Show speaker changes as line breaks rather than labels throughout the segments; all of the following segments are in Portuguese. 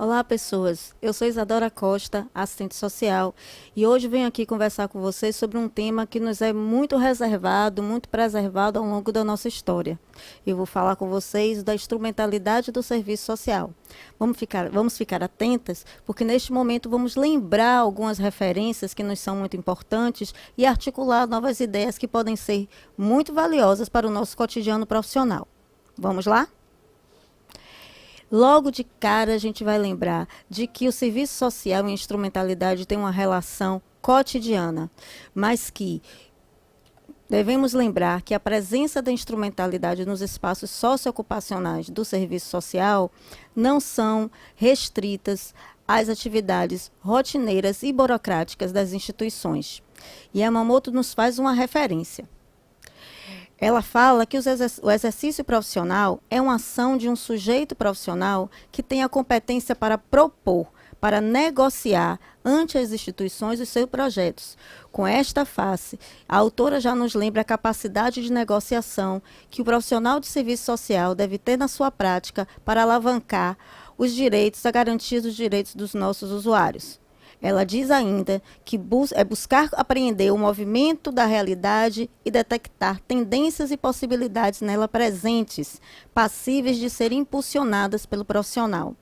Olá, pessoas. Eu sou Isadora Costa, assistente social, e hoje venho aqui conversar com vocês sobre um tema que nos é muito reservado, muito preservado ao longo da nossa história. Eu vou falar com vocês da instrumentalidade do serviço social. Vamos ficar atentas, porque neste momento vamos lembrar algumas referências que nos são muito importantes e articular novas ideias que podem ser muito valiosas para o nosso cotidiano profissional. Vamos lá? Logo de cara, a gente vai lembrar de que o serviço social e a instrumentalidade têm uma relação cotidiana, mas que devemos lembrar que a presença da instrumentalidade nos espaços socioocupacionais do serviço social não são restritas às atividades rotineiras e burocráticas das instituições. E Yamamoto nos faz uma referência. Ela fala que o exercício profissional é uma ação de um sujeito profissional que tem a competência para propor, para negociar ante as instituições os seus projetos. Com esta face, a autora já nos lembra a capacidade de negociação que o profissional de serviço social deve ter na sua prática para alavancar os direitos, a garantia dos direitos dos nossos usuários. Ela diz ainda que é buscar apreender o movimento da realidade e detectar tendências e possibilidades nela presentes, passíveis de serem impulsionadas pelo profissional.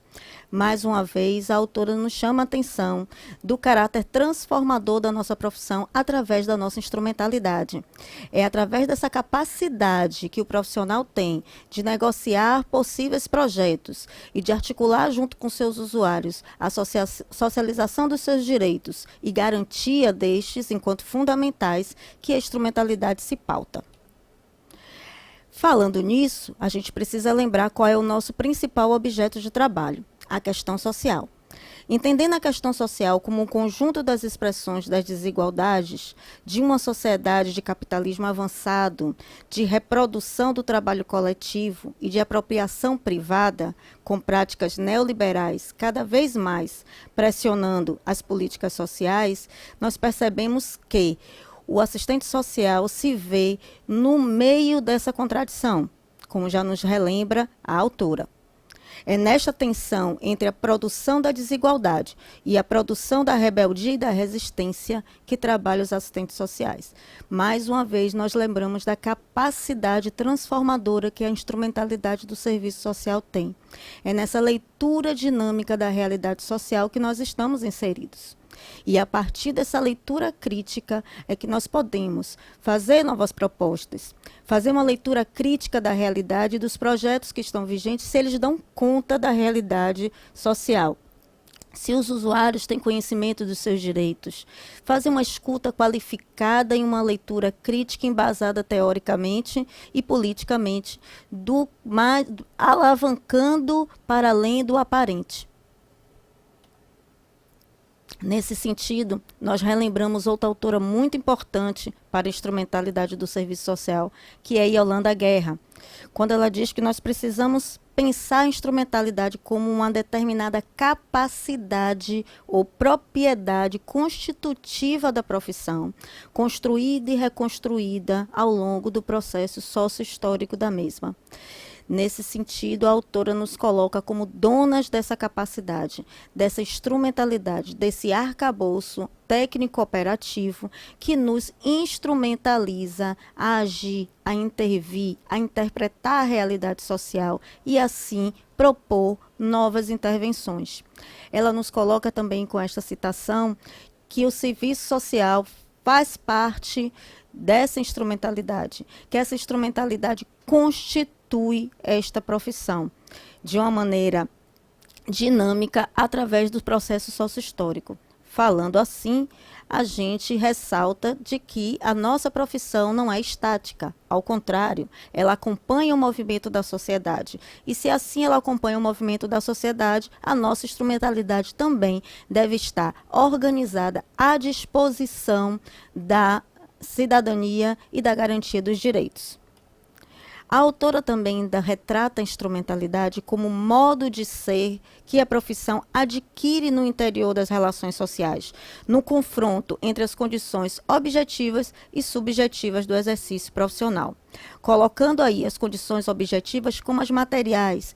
Mais uma vez, a autora nos chama a atenção do caráter transformador da nossa profissão através da nossa instrumentalidade. É através dessa capacidade que o profissional tem de negociar possíveis projetos e de articular junto com seus usuários a socialização dos seus direitos e garantia destes enquanto fundamentais que a instrumentalidade se pauta. Falando nisso, a gente precisa lembrar qual é o nosso principal objeto de trabalho, a questão social. Entendendo a questão social como um conjunto das expressões das desigualdades de uma sociedade de capitalismo avançado, de reprodução do trabalho coletivo e de apropriação privada, com práticas neoliberais cada vez mais pressionando as políticas sociais, nós percebemos que o assistente social se vê no meio dessa contradição, como já nos relembra a autora. É nesta tensão entre a produção da desigualdade e a produção da rebeldia e da resistência que trabalham os assistentes sociais. Mais uma vez, nós lembramos da capacidade transformadora que a instrumentalidade do serviço social tem. É nessa leitura dinâmica da realidade social que nós estamos inseridos. E a partir dessa leitura crítica é que nós podemos fazer novas propostas, fazer uma leitura crítica da realidade e dos projetos que estão vigentes, se eles dão conta da realidade social. Se os usuários têm conhecimento dos seus direitos, fazer uma escuta qualificada e uma leitura crítica embasada teoricamente e politicamente, alavancando para além do aparente. Nesse sentido, nós relembramos outra autora muito importante para a instrumentalidade do serviço social, que é Yolanda Guerra, quando ela diz que nós precisamos pensar a instrumentalidade como uma determinada capacidade ou propriedade constitutiva da profissão, construída e reconstruída ao longo do processo sócio-histórico da mesma. Nesse sentido, a autora nos coloca como donas dessa capacidade, dessa instrumentalidade, desse arcabouço técnico-operativo que nos instrumentaliza a agir, a intervir, a interpretar a realidade social e, assim, propor novas intervenções. Ela nos coloca também com esta citação que o serviço social faz parte dessa instrumentalidade, que essa instrumentalidade constitui esta profissão de uma maneira dinâmica através do processo sócio-histórico. Falando assim, a gente ressalta de que a nossa profissão não é estática, ao contrário, ela acompanha o movimento da sociedade. E se assim ela acompanha o movimento da sociedade, a nossa instrumentalidade também deve estar organizada à disposição da cidadania e da garantia dos direitos. A autora também retrata a instrumentalidade como modo de ser que a profissão adquire no interior das relações sociais, no confronto entre as condições objetivas e subjetivas do exercício profissional, colocando aí as condições objetivas como as materiais,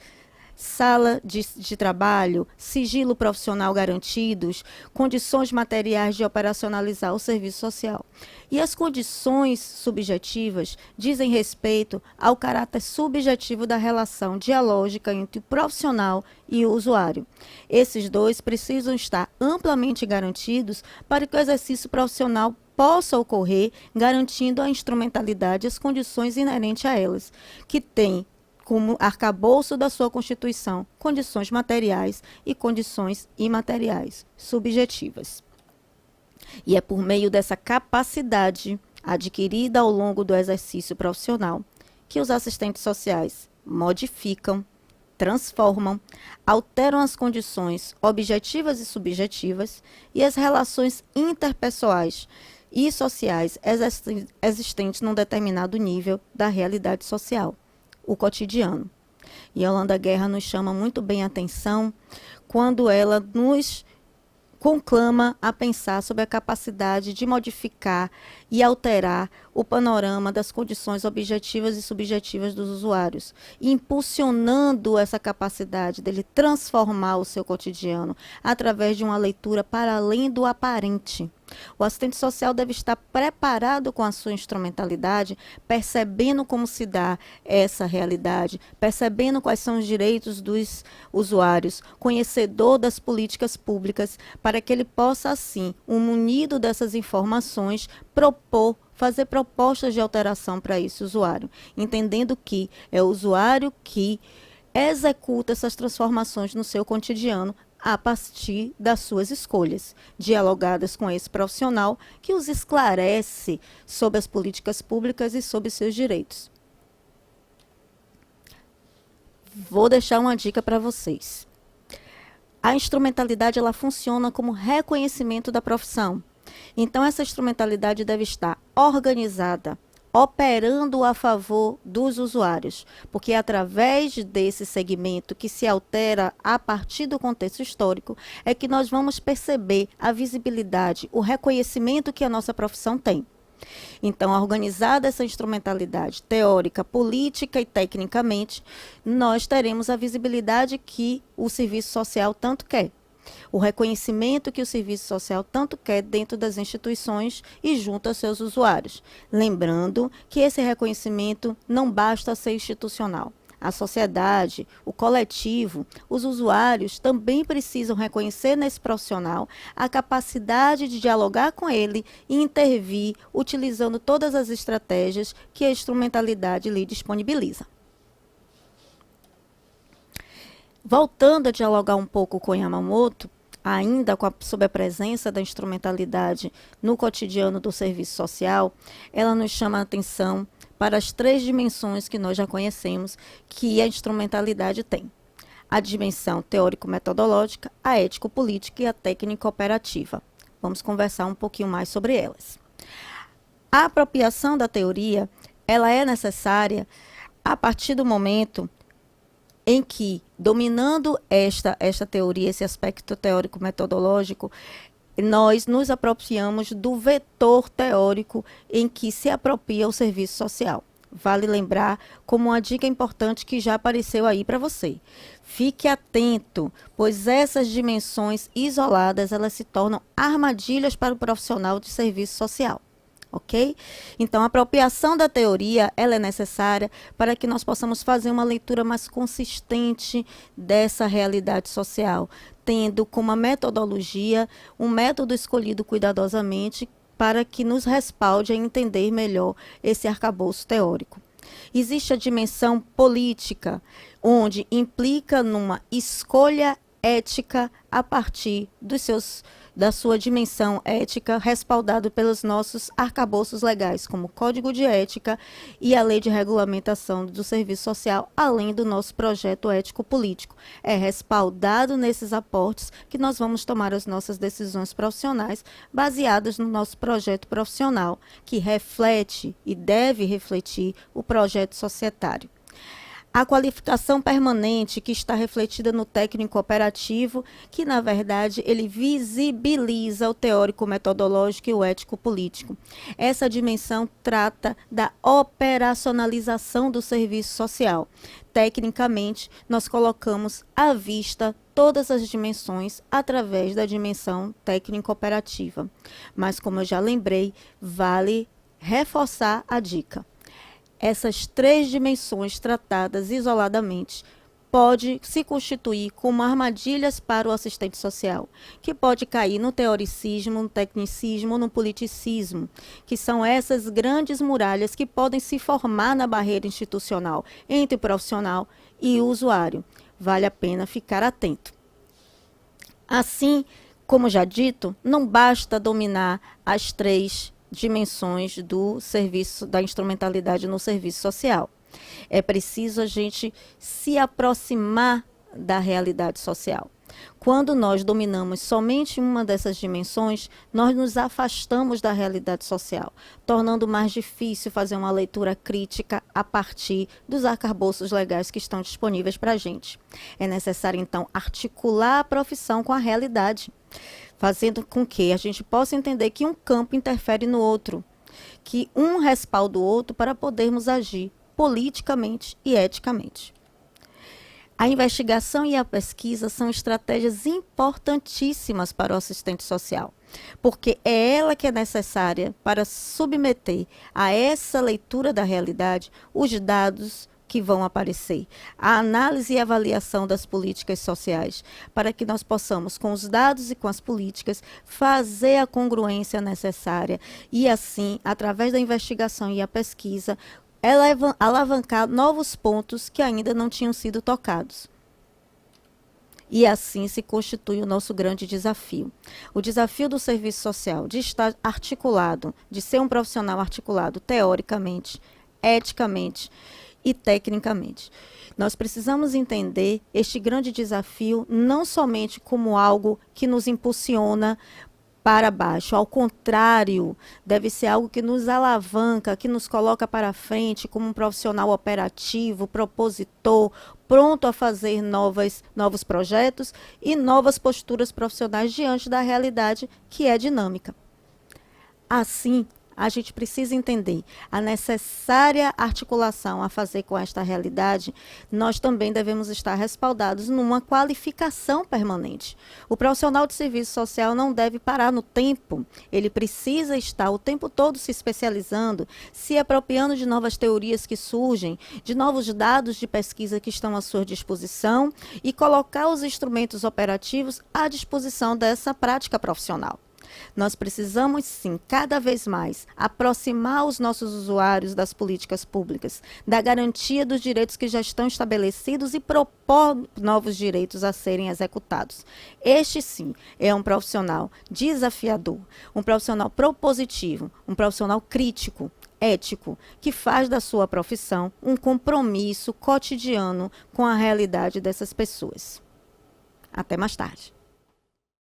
sala de trabalho, sigilo profissional garantidos, condições materiais de operacionalizar o serviço social. E as condições subjetivas dizem respeito ao caráter subjetivo da relação dialógica entre o profissional e o usuário. Esses dois precisam estar amplamente garantidos para que o exercício profissional possa ocorrer, garantindo a instrumentalidade e as condições inerentes a elas, que tem como arcabouço da sua Constituição condições materiais e condições imateriais, subjetivas. E é por meio dessa capacidade adquirida ao longo do exercício profissional que os assistentes sociais modificam, transformam, alteram as condições objetivas e subjetivas e as relações interpessoais e sociais existentes num determinado nível da realidade social, o cotidiano. E Yolanda Guerra nos chama muito bem a atenção quando ela nos conclama a pensar sobre a capacidade de modificar e alterar o panorama das condições objetivas e subjetivas dos usuários, impulsionando essa capacidade dele transformar o seu cotidiano através de uma leitura para além do aparente. O assistente social deve estar preparado com a sua instrumentalidade, percebendo como se dá essa realidade, percebendo quais são os direitos dos usuários, conhecedor das políticas públicas, para que ele possa, assim, munido dessas informações, fazer propostas de alteração para esse usuário, entendendo que é o usuário que executa essas transformações no seu cotidiano a partir das suas escolhas, dialogadas com esse profissional que os esclarece sobre as políticas públicas e sobre seus direitos. Vou deixar uma dica para vocês. A instrumentalidade ela funciona como reconhecimento da profissão. Então, essa instrumentalidade deve estar organizada, operando a favor dos usuários, porque é através desse segmento que se altera a partir do contexto histórico é que nós vamos perceber a visibilidade, o reconhecimento que a nossa profissão tem. Então, organizada essa instrumentalidade teórica, política e tecnicamente, nós teremos a visibilidade que o serviço social tanto quer. O reconhecimento que o serviço social tanto quer dentro das instituições e junto aos seus usuários. Lembrando que esse reconhecimento não basta ser institucional. A sociedade, o coletivo, os usuários também precisam reconhecer nesse profissional a capacidade de dialogar com ele e intervir utilizando todas as estratégias que a instrumentalidade lhe disponibiliza. Voltando a dialogar um pouco com Yamamoto, ainda sob a presença da instrumentalidade no cotidiano do serviço social, ela nos chama a atenção para as 3 dimensões que nós já conhecemos que a instrumentalidade tem. A dimensão teórico-metodológica, a ético-política e a técnico-operativa. Vamos conversar um pouquinho mais sobre elas. A apropriação da teoria, ela é necessária a partir do momento em que, dominando esta teoria, esse aspecto teórico-metodológico, nós nos apropriamos do vetor teórico em que se apropria o serviço social. Vale lembrar como uma dica importante que já apareceu aí para você. Fique atento, pois essas dimensões isoladas, elas se tornam armadilhas para o profissional de serviço social. Ok? Então, a apropriação da teoria, ela é necessária para que nós possamos fazer uma leitura mais consistente dessa realidade social, tendo como metodologia um método escolhido cuidadosamente para que nos respalde a entender melhor esse arcabouço teórico. Existe a dimensão política, onde implica numa escolha ética a partir da sua dimensão ética, respaldado pelos nossos arcabouços legais, como o Código de Ética e a Lei de Regulamentação do Serviço Social, além do nosso projeto ético-político. É respaldado nesses aportes que nós vamos tomar as nossas decisões profissionais, baseadas no nosso projeto profissional, que reflete e deve refletir o projeto societário. A qualificação permanente que está refletida no técnico operativo, que na verdade ele visibiliza o teórico metodológico e o ético político. Essa dimensão trata da operacionalização do serviço social. Tecnicamente, nós colocamos à vista todas as dimensões através da dimensão técnico-operativa. Mas, como eu já lembrei, vale reforçar a dica. Essas três dimensões tratadas isoladamente pode se constituir como armadilhas para o assistente social, que pode cair no teoricismo, no tecnicismo, no politicismo, que são essas grandes muralhas que podem se formar na barreira institucional entre o profissional e o usuário. Vale a pena ficar atento. Assim, como já dito, não basta dominar as três dimensões do serviço, da instrumentalidade no serviço social. É preciso a gente se aproximar da realidade social. Quando nós dominamos somente uma dessas dimensões, nós nos afastamos da realidade social, tornando mais difícil fazer uma leitura crítica a partir dos arcabouços legais que estão disponíveis para a gente. É necessário, então, articular a profissão com a realidade, fazendo com que a gente possa entender que um campo interfere no outro, que um respalda o outro para podermos agir politicamente e eticamente. A investigação e a pesquisa são estratégias importantíssimas para o assistente social, porque é ela que é necessária para submeter a essa leitura da realidade os dados que vão aparecer, a análise e avaliação das políticas sociais, para que nós possamos, com os dados e com as políticas, fazer a congruência necessária e, assim, através da investigação e a pesquisa, alavancar novos pontos que ainda não tinham sido tocados. E assim se constitui o nosso grande desafio. O desafio do serviço social, de estar articulado, de ser um profissional articulado teoricamente, eticamente e tecnicamente. Nós precisamos entender este grande desafio não somente como algo que nos impulsiona para baixo, ao contrário, deve ser algo que nos alavanca, que nos coloca para frente como um profissional operativo, propositor, pronto a fazer novos projetos e novas posturas profissionais diante da realidade que é dinâmica. Assim, a gente precisa entender a necessária articulação a fazer com esta realidade. Nós também devemos estar respaldados numa qualificação permanente. O profissional de serviço social não deve parar no tempo. Ele precisa estar o tempo todo se especializando, se apropriando de novas teorias que surgem, de novos dados de pesquisa que estão à sua disposição e colocar os instrumentos operativos à disposição dessa prática profissional. Nós precisamos, sim, cada vez mais aproximar os nossos usuários das políticas públicas, da garantia dos direitos que já estão estabelecidos e propor novos direitos a serem executados. Este, sim, é um profissional desafiador, um profissional propositivo, um profissional crítico, ético, que faz da sua profissão um compromisso cotidiano com a realidade dessas pessoas. Até mais tarde.